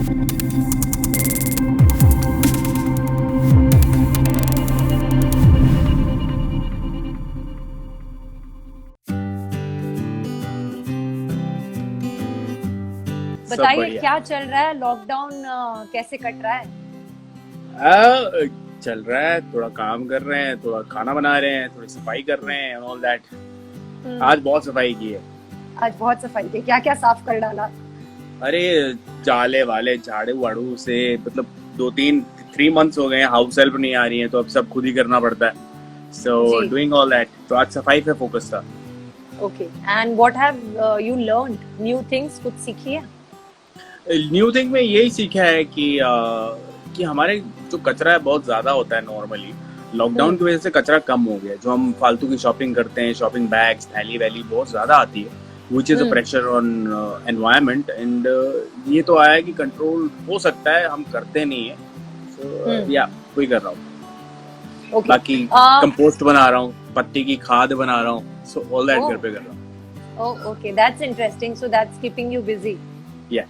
बताइए क्या चल रहा है, लॉकडाउन कैसे कट रहा है? चल रहा है, थोड़ा काम कर रहे हैं, थोड़ा खाना बना रहे हैं, थोड़ी सफाई कर रहे हैं, ऑल दैट। आज बहुत सफाई की है। आज बहुत सफाई की, क्या क्या साफ कर डाला? अरे जाले वाले झाड़ू वाड़ू से, मतलब 3 मंथ्स हो गए हैं, हाउस हेल्प नहीं आ रही है, तो अब सब खुद ही करना पड़ता है। So doing all that. तो आज सफाई पे फोकस था। Okay, and what have you learned? New things कुछ सीखी है? न्यू थिंग में यही सीखा है कि हमारे जो कचरा है बहुत ज्यादा होता है नॉर्मली। लॉकडाउन की वजह से कचरा कम हो गया। जो हम फालतू की शॉपिंग करते हैं, शॉपिंग बैग्स, थैली वैली बहुत ज्यादा आती है, which is a pressure on environment. And ये तो आया है कि कंट्रोल हो सकता है, हम करते नहीं है। सो या वही कर रहा हूँ। बाकी कंपोस्ट बना रहा हूँ, पत्ती की खाद बना रहा हूँ। सो ऑल दैट घर पे कर रहा हूँ। Okay, that's interesting. So that's keeping you busy. या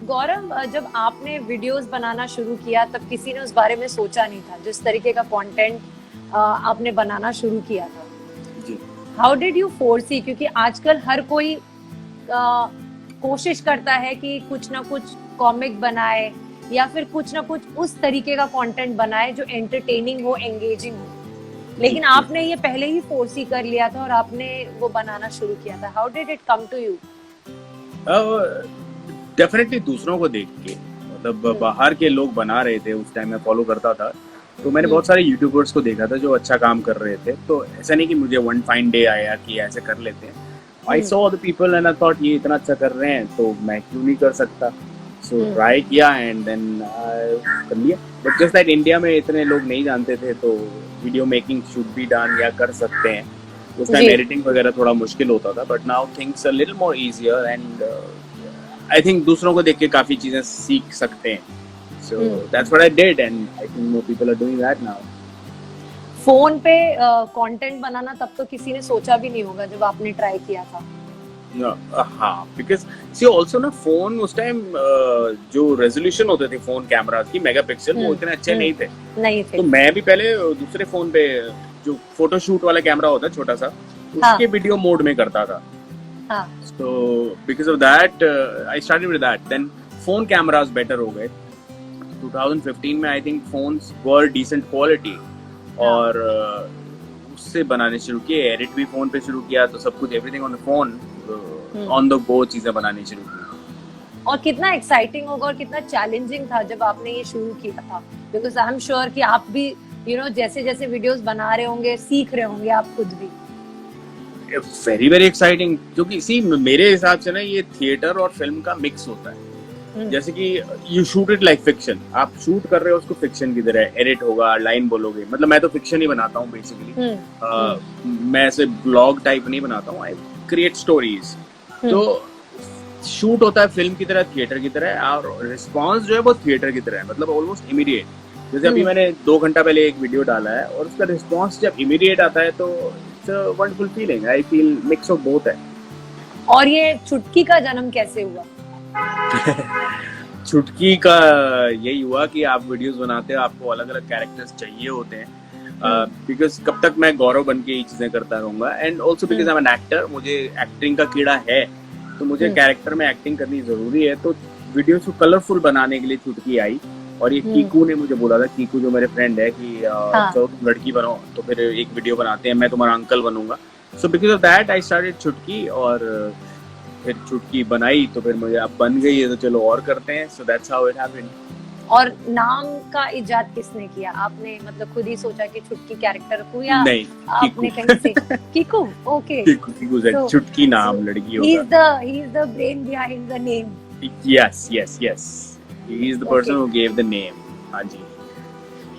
गौरव, जब आपने वीडियोस बनाना शुरू किया तब किसी ने उस बारे में सोचा नहीं था, जिस तरीके का कंटेंट आपने बनाना शुरू किया था जी। How did you foresee? क्योंकि आजकल हर कोई कोशिश करता है कि कुछ ना कुछ कॉमिक बनाए या फिर कुछ ना कुछ उस तरीके का कंटेंट बनाए जो एंटरटेनिंग हो, एंगेजिंग हो, लेकिन आपने ये पहले ही फोरसी कर लिया था और आपने वो बनाना शुरू किया था। How did it come to you? Definitely दूसरों को देख के, मतलब बाहर के लोग बना रहे थे, उस टाइम मैं फॉलो करता था, तो मैंने बहुत सारे यूट्यूबर्स को देखा था जो अच्छा काम कर रहे थे। तो ऐसा नहीं कि मुझे वन फाइन डे आया कि ऐसे कर लेते हैं। I saw the people and I thought ये इतना अच्छा कर रहे हैं तो मैं क्यों नहीं कर सकता। सो ट्राई किया एंड देन कर लिया। बट जस्ट दैट इंडिया में इतने लोग नहीं जानते थे, तो video making should be done या कर सकते हैं। उस टाइम एडिटिंग वगैरह थोड़ा मुश्किल होता था, but now things a little more easier and I think दूसरों को देख के काफी चीजें सीख सकते हैं। So that's what I did and I think more people are doing that now. Phone पे कंटेंट बनाना तब तो किसी ने सोचा भी नहीं होगा जब आपने ट्राई किया था। हाँ, because see also ना फोन उस टाइम जो रेजोल्यूशन होते थे फोन कैमरास की, मेगापिक्सल, वो इतने अच्छे नहीं थे। तो मैं भी पहले दूसरे फोन पे जो फोटो शूट वाला कैमरा होता है छोटा सा, उसके वीडियो मोड में करता था। So because of that I started with that. Then phone cameras better हो गए 2015 में। I think phones were decent quality और उससे बनाने शुरू किए। एडिट भी फोन पे शुरू किया, तो सब कुछ everything on the phone, on the go चीजें बनानी शुरू की। और कितना एक्साइटिंग होगा और कितना चैलेंजिंग था जब आपने ये शुरू किया था, बिकॉज आई एम श्योर कि आप भी जैसे जैसे वीडियोस बना रहे होंगे, सीख रहे होंगे आप खुद भी। वेरी वेरी एक्साइटिंग, क्योंकि सी मेरे हिसाब से ना ये थिएटर और फिल्म का मिक्स होता है। जैसे कि you shoot it like fiction, आप शूट कर रहे हो उसको फिक्शन की तरह, एडिट होगा, लाइन बोलोगे, मतलब मैं तो फिक्शन ही बनाता हूँ बेसिकली। मैं ऐसे ब्लॉग टाइप नहीं बनाता हूँ, आई क्रिएट स्टोरीज। तो शूट होता है फिल्म की तरह, थिएटर की तरह, और रिस्पॉन्स जो है वो थिएटर की तरह है, मतलब ऑलमोस्ट इमीडिएट। जैसे अभी मैंने 2 घंटा पहले एक वीडियो डाला है और उसका रिस्पॉन्स जब इमीडिएट आता है तो it's a wonderful feeling. I feel mix of both है। और ये चुटकी का जन्म कैसे हुआ? चुटकी का यही हुआ कि आप वीडियोस बनाते हो, आपको अलग अलग कैरेक्टर्स चाहिए होते हैं, बिकॉज कब तक मैं गौरव बन के ये चीजें करता रहूंगा। And also because I am an actor, मुझे एक्टिंग का कीड़ा है, तो मुझे कैरेक्टर में एक्टिंग करनी जरूरी है। तो वीडियोस को कलरफुल बनाने के लिए चुटकी आई। और ये कीकू ने मुझे बोला था, कीकू जो मेरे फ्रेंड है, कि चलो तुम लड़की बनो तो फिर एक वीडियो बनाते हैं, मैं तुम्हारा अंकल बनूंगा। So because of that I started चुटकी, और फिर चुटकी बनाई तो फिर मुझे अब बन गई है, तो चलो और करते हैं। So that's how it happened. और नाम का इजाद किसने किया? आपने मतलब खुद ही सोचा कि चुटकी कैरेक्टर रखूं, या नहीं, आपने कहीं से? कीकू, ओके। कीकू से चुटकी नाम लड़की होगा। He is the brain behind the name. Yes. He is the person who gave the name. हाँ जी।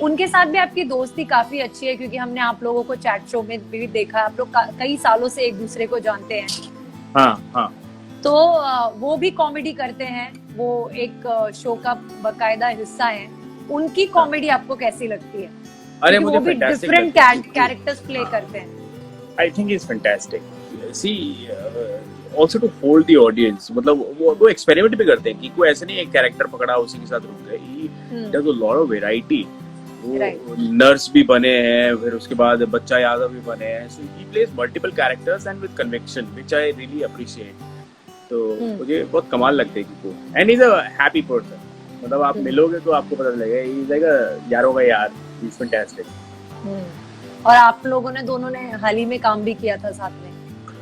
उनके साथ भी आपकी दोस्ती काफी अच्छी है, क्योंकि हमने आप लोगों को चैट शो में भी देखा, आप लोग कई सालों से एक दूसरे को जानते हैं। हाँ। तो वो भी कॉमेडी करते हैं, वो एक शो का बकायदा हिस्सा है। उनकी कॉमेडी आपको कैसी लगती है? अरे मुझे वो भी डिफरेंट कैरेक्टर्स प्ले करते हैं। I think is fantastic. See also to hold the audience, मतलब वो एक्सपेरिमेंट भी करते हैं कि कोई ऐसे नहीं एक कैरेक्टर पकड़ा उसी के साथ रुक गए, he does a lot of variety. वो नर्स भी बने हैं, फिर उसके बाद बच्चा यादव भी बने हैं, so he plays multiple characters and with conviction which I really appreciate. तो मुझे बहुत कमाल लगते हैं कि and he is a happy person, मतलब आप मिलोगे तो आपको पता चलेगा ही इज लाइक अ यारों का यार, ही इज फैंटास्टिक। और आप लोगों ने दोनों ने हाल ही में काम भी किया था साथ में।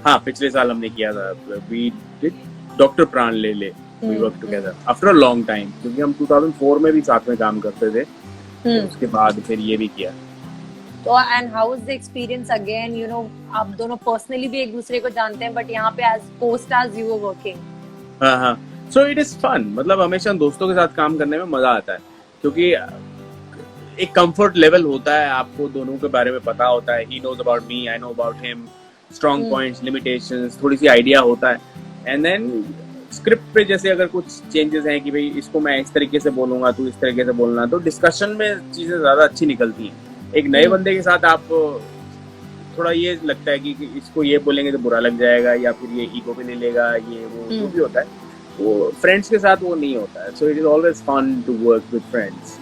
हाँ, पिछले साल हमने किया था, वी डिड डॉक्टर प्राण ले ले, we work together after a long time, क्योंकि हम 2004 में भी साथ में काम करते थे, उसके बाद फिर ये भी किया। तो and how is the experience again, you know आप दोनों पर्सनली भी एक दूसरे को जानते हैं, बट यहाँ पे as co-stars you were working। हाँ हाँ, सो इट इज फन, मतलब हमेशा दोस्तों के साथ काम करने में मजा आता है, क्योंकि एक कंफर्ट लेवल होता है, आपको दोनों के बारे में पता होता है, he knows about me, I know about him, strong points, limitations, थोड़ी सी आइडिया होता है। एंड देन स्क्रिप्ट पे जैसे अगर कुछ चेंजेस हैं कि भाई इसको मैं इस तरीके से बोलूंगा, तू इस तरीके से बोलना, तो डिस्कशन में चीजें ज्यादा अच्छी निकलती हैं। एक नए बंदे के साथ आप थोड़ा ये लगता है कि इसको ये बोलेंगे तो बुरा लग जाएगा, या फिर ये ईगो पे ले लेगा, ये वो जो भी होता है, वो फ्रेंड्स के साथ वो नहीं होता है। So it is always fun to work with friends.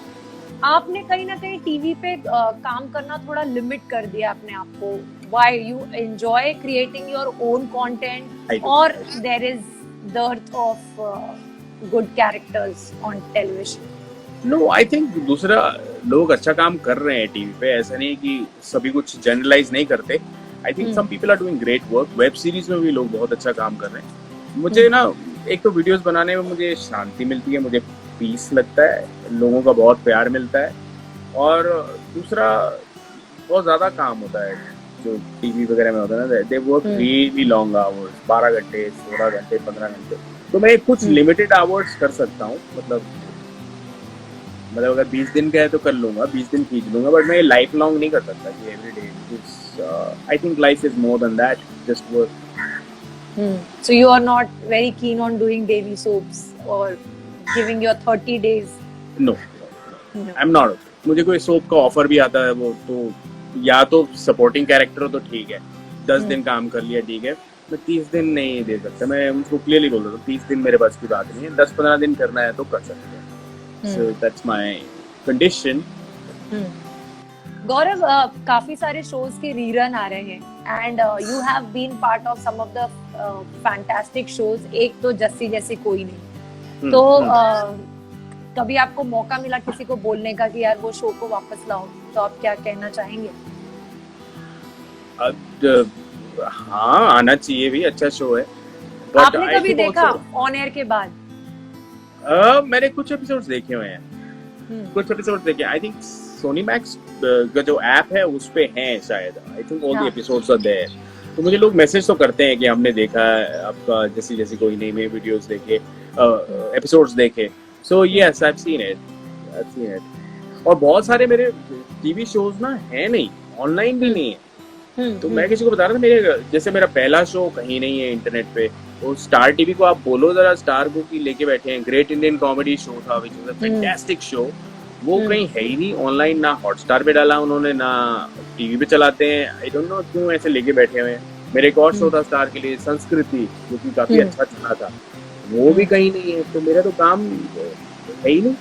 आपने कहीं ना कहीं टीवी पे काम करना थोड़ा लिमिट कर दिया अपने आप को। Why you enjoy creating your own content, और there is dearth of good characters on television? No, I think दूसरा लोग अच्छा काम कर रहे हैं टीवी पे, ऐसा नहीं कि सभी कुछ जनरलाइज नहीं करते। I think some people are doing great work. Web series में भी लोग बहुत अच्छा काम कर रहे हैं। मुझे ना एक तो वीडियोस बनाने में मुझे शांति मिलती है, मुझे पीस लगता है, लोगों का बहुत प्यार मिलता है, और दूसरा बहुत ज्यादा काम होता है जो टीवी वगैरह में होता है ना, they work really long hours, 12 घंटे, 16 घंटे, 15 घंटे। तो मैं कुछ लिमिटेड आवर्स कर सकता हूँ, मतलब अगर 20 दिन का है तो कर लूंगा, 20 दिन खींच लूंगा, बट मैं लाइफ लॉन्ग नहीं कर सकता कि everyday. I think life is more than that, just work. So you are not very keen on doing daily soaps or giving your 30 days? No, I'm not. मुझे कोई सोप का offer भी आता है, वो तो या तो सपोर्टिंग कैरेक्टर हो तो ठीक है, 10 दिन काम कर लिया ठीक है, मैं 30 दिन नहीं दे सकता। मैं उनको क्लियरली बोल रहा हूँ 30 दिन मेरे पास की बात नहीं है, 10-15 दिन करना है तो कर सकते हैं। So that's my condition. Gaurav, काफी सारे शोज के रीरन आ रहे हैं, and you have been part of some of the fantastic shows. एक तो जस्सी जैसी कोई नहीं, तो कभी आपको मौका मिला किसी को बोलने का कि यार वो शो को वापस लाओ, तो आप क्या कहना चाहेंगे? हाँ, आना चाहिए भी, अच्छा शो है। आपने कभी देखा ऑन एयर के बाद? मैंने कुछ एपिसोड्स देखे हुए हैं, कुछ एपिसोड्स देखे। आई थिंक सोनी मैक्स का जो ऐप है उस पे है शायद, I think all the episodes are there. तो मुझे लोग मैसेज तो करते हैं कि हमने देखा है आपका जैसी जैसी कोई नहीं, में वीडियोस देखे, एपिसोड्स देखे। So yes, I've seen it. और बहुत सारे मेरे टीवी शोज ना है नहीं, ऑनलाइन भी नहीं है। तो मैं किसी को बता रहा था, मेरे जैसे मेरा पहला शो कहीं नहीं है इंटरनेट पे, वो स्टार टीवी को आप बोलो जरा, स्टार को की लेके बैठे हैं, ग्रेट इंडियन कॉमेडी शो था, which was a fantastic show, वो कहीं है ही नहीं ऑनलाइन, ना हॉटस्टार पे डाला उन्होंने, ना टीवी पे चलाते हैं। आई डोंट नो क्यों ऐसे लेके बैठे हुए हैं। मेरे एक और शो था स्टार के लिए, संस्कृति, जो कि काफी अच्छा चला था, वो भी कहीं नहीं है। तो मेरा तो काम है ही नहीं।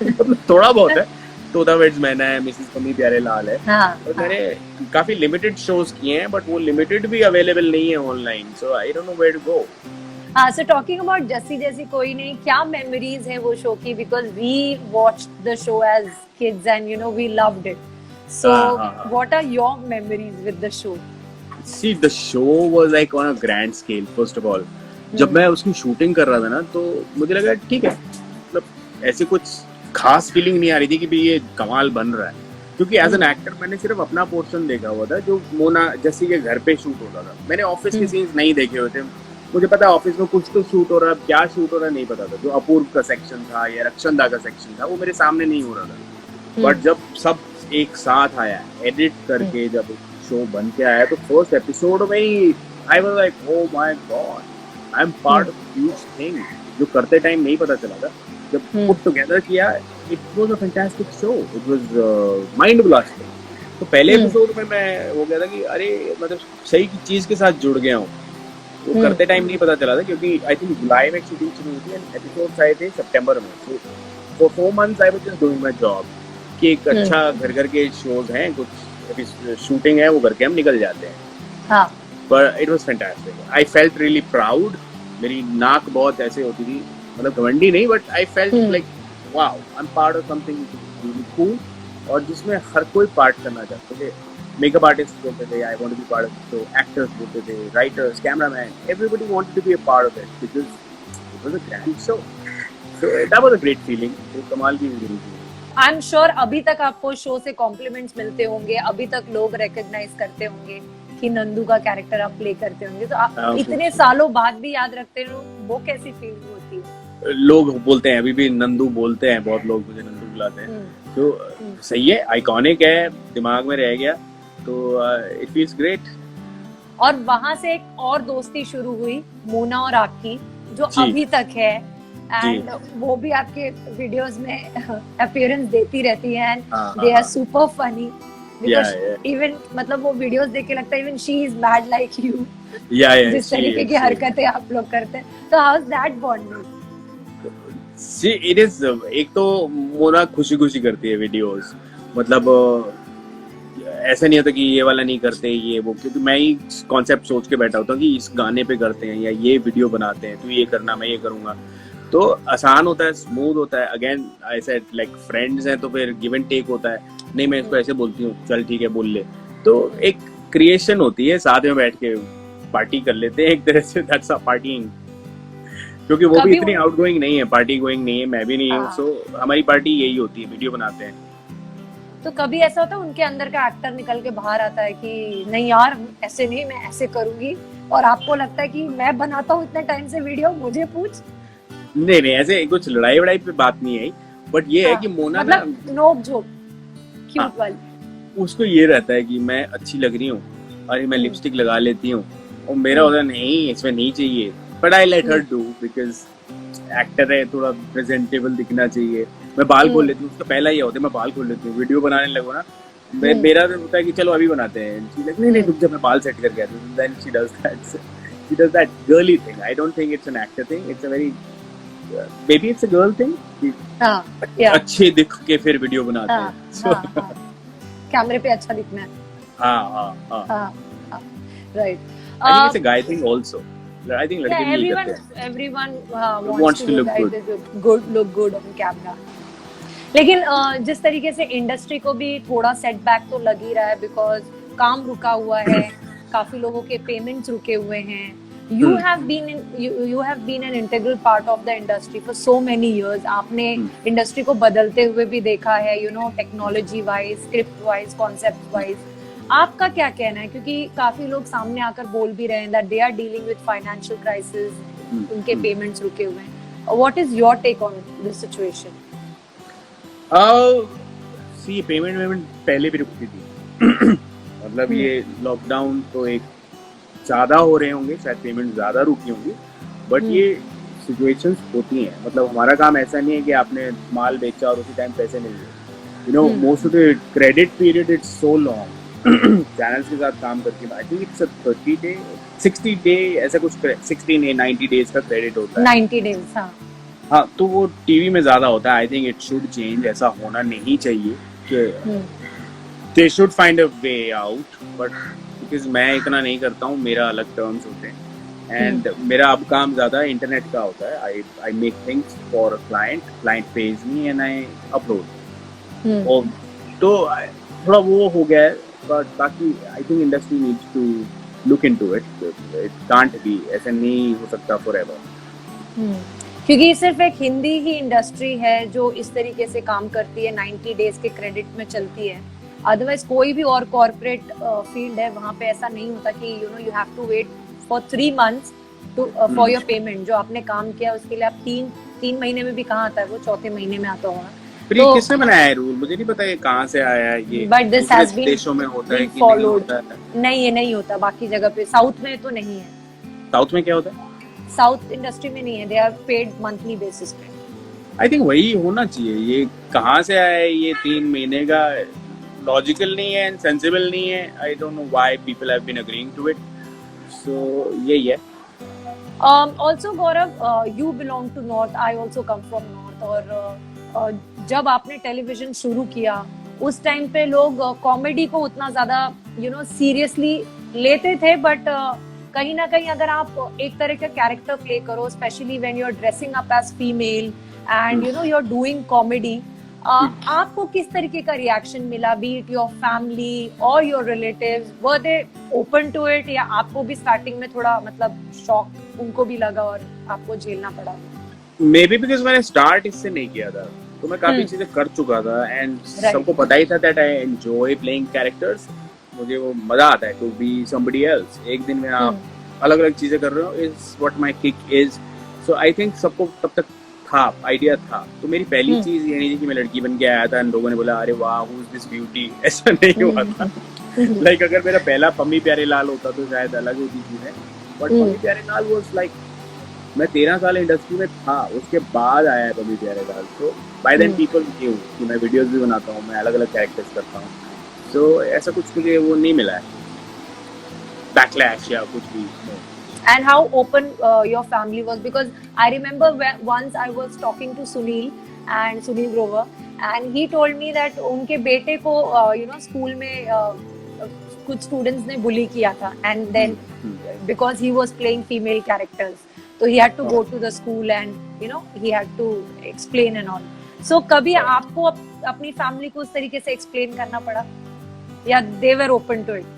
मतलब थोड़ा बहुत है, तोता वेड्स मैना है, मिसेस कमी प्यारे लाल है, और मैंने काफी लिमिटेड शोज किए हैं, बट वो लिमिटेड भी अवेलेबल नहीं है online, so I don't know where to go. So talking about Jassi जैसी कोई नहीं, क्या मेमोरीज है वो शो की? Because we watched the show as kids and you know we loved it. So what are your memories with the show? See, the show was like on a grand scale. First of all, जब मैं उसकी shooting कर रहा था ना, तो मुझे लगा ठीक है, मतलब ऐसे कुछ खास फीलिंग नहीं आ रही थी कि भाई ये कमाल बन रहा है, क्योंकि एज एन एक्टर मैंने सिर्फ अपना पोर्शन देखा हुआ था जो मोना जस्सी के घर पे शूट होता था। मैंने ऑफिस के सीन्स नहीं देखे हुए थे। मुझे पता है ऑफिस में कुछ तो शूट हो रहा है, क्या शूट हो रहा है नहीं पता था। जो अपूर्व का सेक्शन था या रक्षंदा का सेक्शन था, वो मेरे सामने नहीं हो रहा था। बट जब सब एक साथ आया, एडिट करके जब शो बन के आया, तो फर्स्ट एपिसोड में ही I was like oh my god, I am part of huge thing, जो करते टाइम नहीं पता चला था। जब पुट टुगेदर किया, it was a fantastic show, it was mind blasting. तो पहले एपिसोड में मैं हो गया था कि अरे मतलब सही की चीज के साथ जुड़ गया हूँ। तो करते टाइम नहीं पता चला था, क्योंकि आई थिंक जुलाई में शूटिंग शुरू हुई थी एंड एपिसोड्स आए थे सितंबर में। तो for 4 months I was just doing my job, कि एक अच्छा घर के शोज हैं, कुछ शूटिंग है वो करके हम निकल जाते हैं। हाँ but it was fantastic, I felt really proud. मेरी नाक बहुत ऐसे होती थी, मतलब घमंडी नहीं, but I felt like wow, I am part of something really cool, और जिसमें हर कोई पार्ट करना चाहते थे। मेकअप आर्टिस्ट बोलते थे I want to be part of, तो एक्टर्स बोलते थे, writers, cameraman, everybody wanted to be a part of it because it was a grand show. So that was a great feeling, तो कमाल की feeling थी। I am sure अभी तक आपको शो से कॉम्प्लीमेंट्स मिलते होंगे, अभी तक लोग रिकॉग्नाइज करते होंगे कि नंदू का कैरेक्टर आप प्ले करते होंगे, तो आप इतने सालों बाद भी याद रखते हो, वो कैसी फील होती है? लोग बोलते हैं, अभी भी नंदू बोलते हैं, बहुत लोग मुझे नंदू बुलाते हैं, तो सही है, आइकॉनिक है, दिमाग में रह गया, तो इट फील्स ग्रेट। और वहां से एक और दोस्ती शुरू हुई मोना और आपकी, जो अभी तक है, एंड वो भी आपके वीडियोस में अपीयरेंस देती रहती है, and they are super funny because even मतलब वो वीडियोस देख के लगता है even she is mad like you, जिस तरीके की हरकतें आप लोग करते हैं। तो how is that bonding? See it is, एक तो मोना खुशी खुशी करती है वीडियोस, मतलब ऐसा नहीं होता कि ये वाला नहीं करते ये वो, क्योंकि मैं ही कॉन्सेप्ट सोच के बैठा होता हूँ कि इस गाने पे करते हैं या ये वीडियो बनाते हैं, तो ये करना, मैं ये करूंगा, तो आसान होता है, स्मूथ होता है। Again I said like friends हैं, तो फिर गिव एंड टेक होता है, नहीं मैं इसको ऐसे बोलती हूँ, चल ठीक है बोल ले, तो एक क्रिएशन होती है, साथ में बैठ के पार्टी कर लेते हैं एक तरह से, दैट्स अ पार्टिंग, क्योंकि वो भी इतनी आउटगोइंग नहीं है, पार्टी गोइंग नहीं है, मैं भी नहीं हूँ, सो हमारी पार्टी यही होती है, वीडियो बनाते हैं। तो कभी ऐसा होता है उनके अंदर का एक्टर निकल के बाहर आता है कि नहीं यार ऐसे नहीं, मैं ऐसे करूंगी, और आपको लगता है कि मैं बनाता हूँ इतने टाइम से वीडियो, मुझे पूछ? नहीं ऐसे कुछ लड़ाई वड़ाई पे बात नहीं है, बट ये है कि मोना मतलब नोक झोंक क्यूट वाली, उसको ये रहता है कि मैं अच्छी लग रही हूँ, अरे मैं लिपस्टिक लगा लेती हूँ, और मेरा होता नहीं इसमें नहीं चाहिए, but I let her do because actor है, थोड़ा प्रेजेंटेबल दिखना चाहिए। मैं बाल खोल लेती हूँ, उसका पहला ये होता है मैं बाल खोल लेती हूँ, वीडियो बनाने लगो ना, मेरा तो होता है कि चलो अभी बनाते हैं, नहीं रुक जा मैं बाल सेट करके आती हूँ, then she does that girly thing. I don't think it's an actor thing, it's a very maybe it's a girl thing, अच्छे दिख के फिर वीडियो बनाते हैं, कैमरे पे अच्छा दिखना है, right. I think it's a guy thing also. I think लड़के भी यही करते हैं, everyone wants to look good on camera. लेकिन जिस तरीके से इंडस्ट्री को भी थोड़ा सेटबैक तो लग ही रहा है, बिकॉज काम रुका हुआ है, काफी लोगों के पेमेंट्स रुके हुए हैं। You have been an integral part of the industry for so many years. आपने इंडस्ट्री को बदलते हुए भी देखा है, you know, technology wise, script wise, concept wise. आपका क्या कहना है, क्योंकि काफी लोग सामने आकर बोल भी रहे हैं that they are dealing with financial crisis, उनके पेमेंट्स रुके हुए हैं। What is your take on this situation? See, payment पहले भी रुकती थी मतलब ये लॉकडाउन तो एक ज्यादा हो रहे होंगे, शायद पेमेंट ज्यादा रुकी होंगी, बट ये सिचुएशंस होती हैं। मतलब हमारा काम ऐसा नहीं है कि आपने माल बेचा और उसी टाइम पैसे नहीं दिए, you know, most of the credit period it's so long. Channels के साथ काम करके I think it's 30 day 60 day ऐसा कुछ, 60 ने 90 डेज का क्रेडिट होता है, 90 डेज। हाँ, तो वो टीवी में ज्यादा होता है। I think it should change, ऐसा होना नहीं चाहिए कि they should find a way out, but because मैं इतना नहीं करता हूँ, मेरा अलग टर्म्स होते हैं, एंड मेरा अब काम ज्यादा इंटरनेट का होता है। I make things for client page me and I upload, और तो थोड़ा वो हो गया है, बट बाकी I think industry needs to look into it, it can't be, ऐसा नहीं हो सकता फॉरएवर। क्योंकि सिर्फ एक हिंदी ही इंडस्ट्री है जो इस तरीके से काम करती है, 90 डेज के क्रेडिट में चलती है। अदरवाइज कोई भी और कॉर्पोरेट फील्ड है, वहाँ पे ऐसा नहीं होता कि you know you have to wait for 3 months to for your payment. जो आपने काम किया उसके लिए आप 3 महीने में भी कहाँ आता है, वो 4थे महीने में आता होगा। तो किसने बनाया है रूल, मुझे नहीं पता ये कहाँ से आया है ये, बट दिस हैज बीन देशों में होता है कि नहीं होता है? नहीं, ये नहीं होता बाकी जगह पे। साउथ में तो नहीं है। साउथ में क्या होता है? साउथ इंडस्ट्री में नहीं है, they are paid monthly basis पे। आई थिंक वही होना चाहिए। ये कहाँ से आया है ये 3 महीने का, लॉजिकल नहीं है, सेंसिबल नहीं है। I don't know why people have been agreeing to it, so यही है। Also Gaurav, you belong to North, I also come from North. और जब आपने टेलीविजन शुरू किया उस टाइम पे लोग कॉमेडी को उतना ज्यादा सीरियसली लेते थे, बट कहीं ना कहीं अगर आप एक तरह का कैरेक्टर प्ले करो, specially when you are dressing up as female and you are doing comedy, आपको किस तरीके का रिएक्शन मिला, बी इट योर फैमिली और your relatives, were they open to it, या आपको भी स्टार्टिंग में थोड़ा मतलब शॉक उनको भी लगा और आपको झेलना पड़ा? मे बी बिकॉज मैंने स्टार्ट इससे नहीं किया था, तो मैं काफी चीजें कर चुका था एंड सबको पता ही था that I enjoy playing characters, मुझे वो मजा आता है टू बी समबडी एल्स। एक दिन में आप अलग अलग चीजें कर रहे हो is what my kick is. So I think सबको तब तक था, आइडिया था। तो मेरी पहली चीज ये नहीं थी कि मैं लड़की बन के आया था एंड लोगों ने बोला अरे वाह हु इज दिस ब्यूटी, ऐसा नहीं हुआ था। लाइक अगर मेरा पहला पम्मी प्यारे लाल होता तो शायद अलग होती चीजें, बट पम्मी प्यारे लाल वाज लाइक, मैं 13 साल इंडस्ट्री में था, उसके बाद आया है पम्मी प्यारे लाल। तो बाय देन पीपल न्यू कि मैं वीडियोस भी बनाता हूँ, मैं अलग अलग कैरेक्टर्स करता हूँ। तो ऐसा कुछ मुझे वो नहीं मिला है, बैकलैश या कुछ भी। And how open your family was, because I remember once I was talking to Sunil Grover, and he told me that उनके बेटे को स्कूल में कुछ स्टूडेंट्स ने बुली किया था, and then because he was playing female characters, so he had to go to the school and he had to explain and all. So कभी आपको अपनी फैमिली को उस तरीके से एक्सप्लेन करना पड़ा या they were open to it?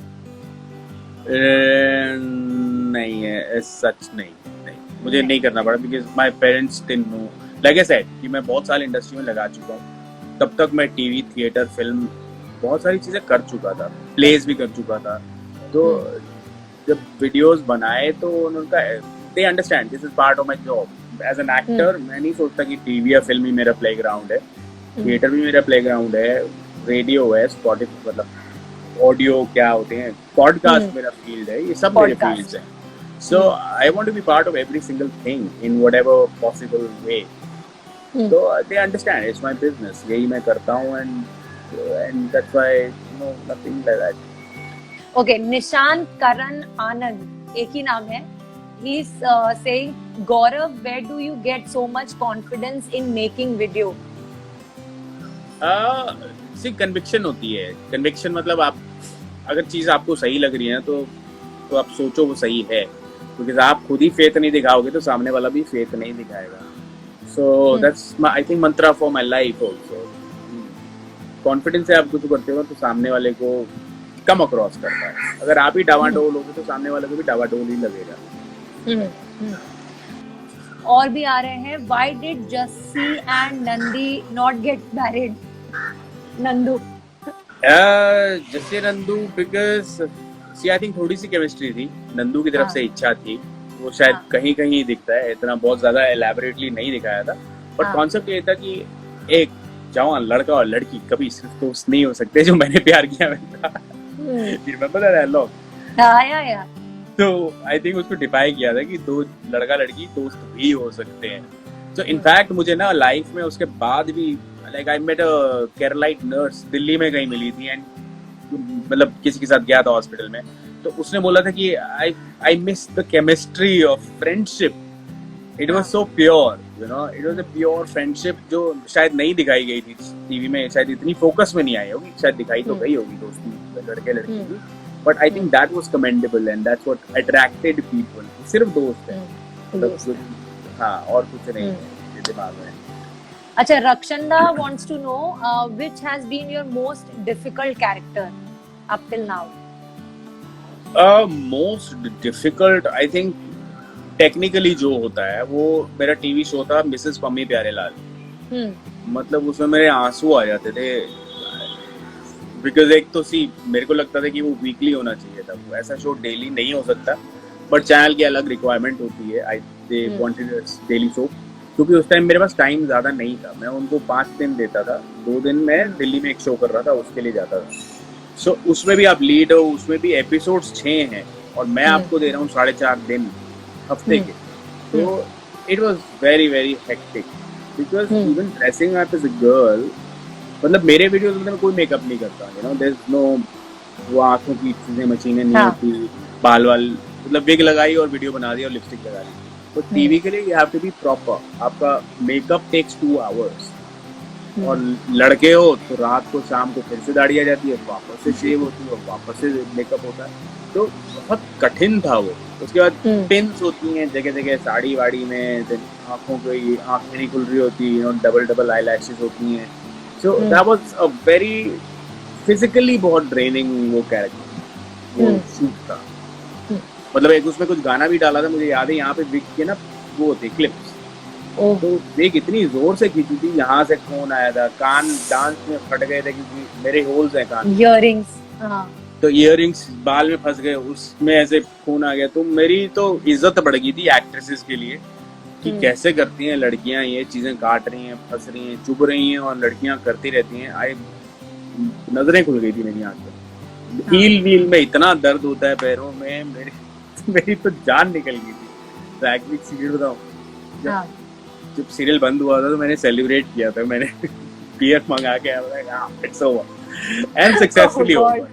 नहीं है, सच नहीं मुझे नहीं करना पड़ा, because my parents didn't know. Like I said कि मैं बहुत साल इंडस्ट्री में लगा चुका हूँ, तब तक मैं टीवी, थिएटर, फिल्म बहुत सारी चीजें कर चुका था, प्लेस भी कर चुका था। तो जब वीडियोस बनाए तो उनका they understand this is part of my job as an actor. मैं नहीं सोचता कि टीवी या फिल्म ही मेरा प्लेग्राउंड है, थिएटर भी मेरा प्लेग्राउंड है, रेडियो है, स्पॉटिफाई मतलब ऑडियो क्या होते हैं, पॉडकास्ट मेरा फील्ड है, ये सब मेरे फील्ड्स हैं। So I want to be part of every single thing in whatever possible way. तो they understand it's my business, यही मैं करता हूँ and that's why nothing like that. Okay, Nishan Karan Anand एक ही नाम है। He is saying Gaurav, where do you get so much confidence in making video? See conviction होती है। कन्विक्शन मतलब आप अगर चीज आपको सही लग रही है तो आप सोचो वो सही है, क्योंकि आप खुद ही फेथ नहीं दिखाओगे तो सामने वाला भी फेथ नहीं दिखाएगा। So that's I think Mantra for my life also. Confidence से आप कुछ करते हो तो सामने वाले को कम अक्रॉस करता है। अगर आप ही डावाडोल होगे तो सामने वाले को भी डावाडोल ही लगेगा। और भी आ रहे हैं, why did Jassi and Nandi not get married? Nandu Jassi Nandu because see I think थोड़ी सी केमिस्ट्री थी, नंदू की तरफ से इच्छा थी, वो शायद कहीं कहीं दिखता है, इतना बहुत ज्यादा एलैबोरेटली नहीं दिखाया था। बट कॉन्सेप्ट ये था कि एक जवान लड़का और लड़की कभी सिर्फ दोस्त नहीं हो सकते, जो मैंने प्यार किया था। Remember that dialogue? या तो आई थिंक उसको डिफाइन किया था कि दो लड़का लड़की दोस्त भी हो सकते हैं। तो इनफैक्ट मुझे ना लाइफ में उसके बाद भी like I met a Keralite nurse, Delhi में कहीं मिली थी एंड मतलब किसी के साथ गया था हॉस्पिटल में, तो उसने बोला था कि I miss the chemistry of friendship, it was so pure, you know, it was a pure friendship जो शायद नहीं दिखाई गई थी टीवी में, शायद इतनी फोकस में नहीं आई होगी, शायद दिखाई तो गई होगी दोस्ती लड़के लड़की की, but I think that was commendable and that's what attracted people. सिर्फ दोस्त है, मतलब हाँ और कुछ नहीं है दिमाग में। अच्छा, Rakshanda wants to know which has been your most difficult character up till now? Most difficult, I think technically जो होता है वो मेरा टीवी शो था मिसेस पम्मी प्यारे लाल। मतलब उसमें मेरे आंसू आ जाते थे, बिकॉज एक तो मेरे को लगता था कि वो वीकली होना चाहिए था, वो ऐसा शो डेली नहीं हो सकता, बट चैनल की अलग रिक्वायरमेंट होती है, दे वांटेड डेली शो, क्योंकि उस टाइम मेरे पास टाइम ज़्यादा नहीं था। मैं उनको 5 दिन देता था, 2 दिन मैं दिल्ली में एक शो कर रहा था, उसके लिए जाता था। सो उसमें भी आप लीड हो, उसमें भी एपिसोड्स 6 हैं और मैं आपको दे रहा हूँ 4.5 दिन हफ्ते के। तो it was very very hectic, because even dressing up as a girl, मतलब मेरे वीडियोस में कोई मेकअप नहीं करता, you know, there is no, वो आंखों की चीजें मशीनें नहीं होती, बाल वाल मतलब विग लगाई और वीडियो बना दी और लिपस्टिक लगा दी, तो टीवी के लिए you have to be proper. आपका मेकअप टेक्स 2 आवर्स. और लड़के हो तो रात को शाम को फिर से दाढ़ी आ जाती है, वापस से शेव होती है, वापस से मेकअप होता है. तो बहुत कठिन था वो. उसके बाद पिन्स होती हैं जगह जगह साड़ी वाड़ी में, आंखों की आंखें नहीं खुल रही होती, डबल आई लैशेस होती हैं. सो that was a very physically बहुत ड्रेनिंग वो कैरेक्टर, वो शूट था. मतलब एक उसमें कुछ गाना भी डाला था, मुझे याद है, यहाँ पे विक के ना वो होते क्लिप्स. तो एक इतनी जोर से खींची थी, यहाँ से खून आया था, कान डांस में फट गए थे क्योंकि मेरे होल्स हैं कान. इयररिंग्स. तो इयररिंग्स बाल में फंस गए, उसमें ऐसे खून आ गया. तो मेरी तो इज्जत बढ़ गई थी एक्ट्रेसेस के लिए कि कैसे करती हैं लड़कियां ये चीजें, काट रही हैं, फंस रही हैं, चुभ रही हैं, और लड़कियां करती रहती हैं. आई नजरें खुल गई थी मेरी आंख में. हील व्हील में इतना दर्द होता है पैरों में, मेरी तो जान निकल गई थी. तो एक्चुअली सीरियल बताऊं, जब सीरियल बंद हुआ था तो मैंने सेलिब्रेट किया था. मैंने बियर मंगा के it's over and successfully over.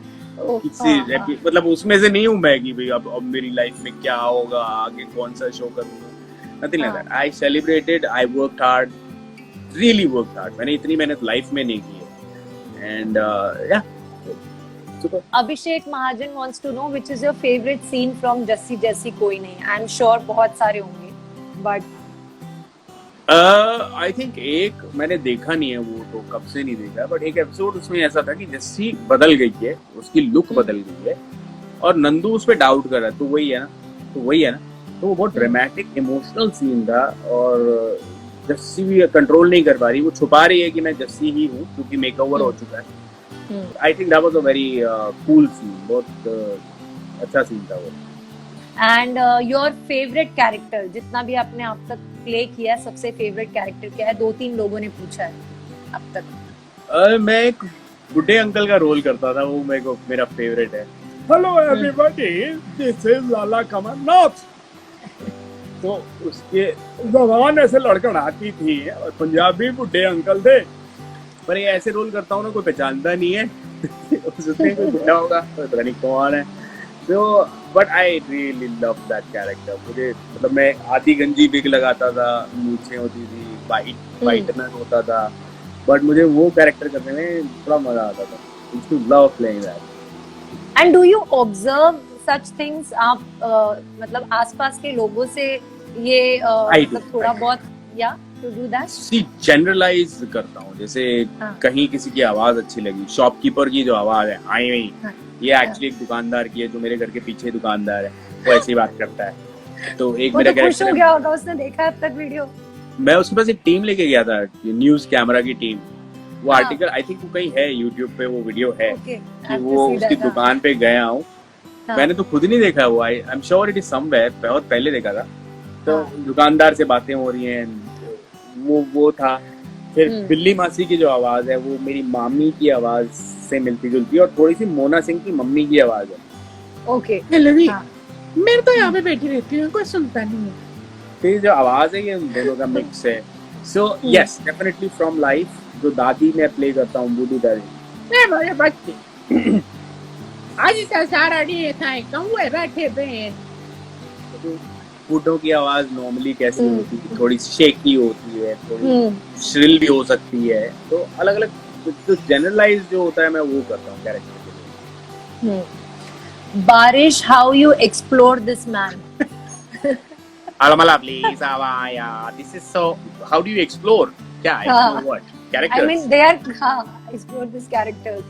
मतलब उसमें से नहीं हूँ मैं कि भाई अब मेरी लाइफ में क्या होगा, आगे कौन सा शो करूंगा. Nothing like that. I celebrated, I worked hard, really worked hard. मैंने इतनी मेहनत लाइफ में नहीं की है. एंड या super. Abhishek Mahajan wants to know which is your favorite scene from Jassi जैसी कोई नहीं. आई एम श्योर बहुत सारे होंगे, बट आई थिंक एक मैंने देखा नहीं है, वो तो कब से नहीं देखा, बट एक एपिसोड उसमें ऐसा था कि जस्सी बदल गई है, उसकी लुक बदल गई है, और नंदू उस पर डाउट कर रहा है. तो वही है ना. तो वो बहुत ड्रामेटिक इमोशनल सीन था, और जस्सी भी कंट्रोल नहीं कर पा रही, वो छुपा रही है कि मैं जस्सी ही हूँ क्योंकि मेकओवर हो चुका है. I think that was a very cool scene. बहुत अच्छा सीन था वो. एंड योर फेवरेट कैरेक्टर, जितना भी आपने अब तक प्ले किया है, सबसे फेवरेट कैरेक्टर क्या है? 2-3 लोगों ने पूछा है अब तक. मैं एक बुड्ढे अंकल का रोल करता था, वो मेरा फेवरेट है. हेलो एवरीबॉडी, दिस इज लाला कमलनाथ. तो उसके जबान ऐसे लड़खड़ाती थी, और पंजाबी बुड्ढे अंकल थे. पर ये ऐसे रोल करता हूँ ना, कोई पहचानता नहीं है. उसमें कोई बुढ़ा होगा तो पता नहीं कौन है. तो but I really love that character. मुझे मतलब मैं आधी गंजी बिग लगाता था, मूछें होती थी, वाइटनर होता था, बट मुझे वो कैरेक्टर करने में बड़ा मजा आता था. Used to love playing that. And do you observe such things? आप मतलब आसपास के लोगों से ये मतलब थोड़ा बहुत या to do that? See generalize करता हूँ. जैसे कहीं किसी की आवाज अच्छी लगी, शॉपकीपर की जो आवाज है आई हुई, ये एक्चुअली एक दुकाकानदार की है जो मेरे घर के पीछे दुकानदार है, वो ऐसी बात करता है. तो एक मेरा कैरेक्टर हो गया होगा, उसने देखा अब तक वीडियो. मैं उसके पास एक टीम लेके गया था, न्यूज कैमरा की टीम. वो आर्टिकल आई थिंक वो कहीं है यूट्यूब पे, वो वीडियो है कि वो उसकी दुकान पे गया हूँ. मैंने तो खुद नहीं देखा वो. I am sure it is somewhere, बहुत पहले देखा था. तो दुकानदार से बातें हो रही हैं, वो था. फिर बिल्ली मासी की जो आवाज है वो मेरी मामी की आवाज से मिलती जुलती, और थोड़ी सी मोना सिंह की मम्मी की आवाज है. ओके. मैं तो यहाँ पे बैठी रहती हूँ, कोई सुनता नहीं है. तो जो आवाज है ये उन दोनों का मिक्स है. So yes, definitely from life. जो दादी मैं प्ले करता हूँ, बूढ़ी दादी. मैं बोले बच्चे आज इतना सारा नहीं था, कौवे बैठे पे. बूढ़ों की आवाज नॉर्मली कैसी होती है? थोड़ी शेकी होती है, थोड़ी श्रिल भी हो सकती है. तो अलग अलग जो जनरलाइज जो होता है मैं वो करता हूँ कैरेक्टर के लिए. बारिश, how you explore this man? Alamala, please, Avaya. This is so. How do you explore? Yeah, explore what? Characters. I mean, they are explore this characters.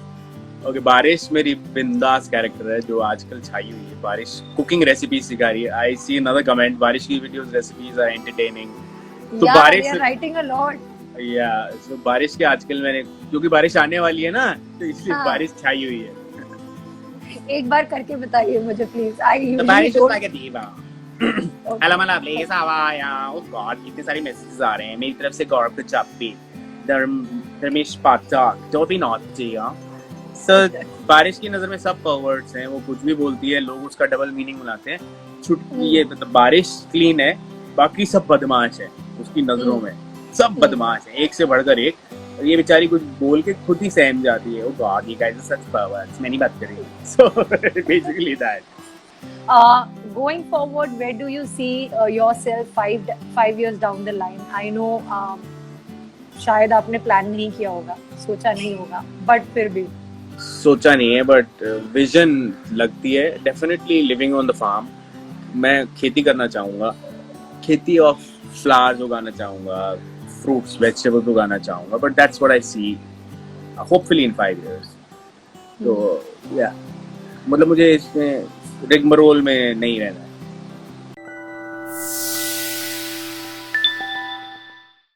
Okay, बारिश मेरी बिंदास कैरेक्टर है जो आजकल छाई हुई है. बारिश कुकिंग रेसिपी सिखा रही है. I see another comment. बारिश की वीडियोस रेसिपीज are entertaining. तो बारिश they are writing a lot. Yeah, so बारिश के आजकल मैंने, क्योंकि बारिश आने वाली है ना, तो इसलिए बारिश छाई हुई है. एक बार करके बताइए मुझे प्लीज. तो बारिश is like a diva. Alamala, please, Avaya. Oh God, कितने सारे मैसेजेस आ रहे हैं मेरी तरफ से. गौरव को चापी, धर्मेश पाठक, don't be naughty. सर बारिश की नजर में सब परवर्ट्स हैं. वो कुछ भी बोलती है, लोग उसका डबल मीनिंग बनाते हैं. छुटकी ये मतलब बारिश क्लीन है, बाकी सब बदमाश है उसकी नजरों में. सब बदमाश है, एक से बढ़कर एक. और ये बेचारी कुछ बोल के खुद ही सहम जाती है. ओ गॉड, ये गाइस आर सच परवर्ट्स. मैं नहीं बात कर रही. So basically that. going forward, where do you see yourself 5 years down the line? I know शायद आपने प्लान नहीं किया होगा, सोचा नहीं होगा, बट फिर भी सोचा नहीं है, बट विजन लगती है definitely living on the farm. मैं खेती करना चाहूँगा, खेती ऑफ फ्लावर्स उगाना चाहूँगा, फ्रूट्स वेजिटेबल्स उगाना चाहूँगा, but that's what I C hopefully in 5 years। तो या मतलब मुझे इसमें रिगमरोल में नहीं रहना है।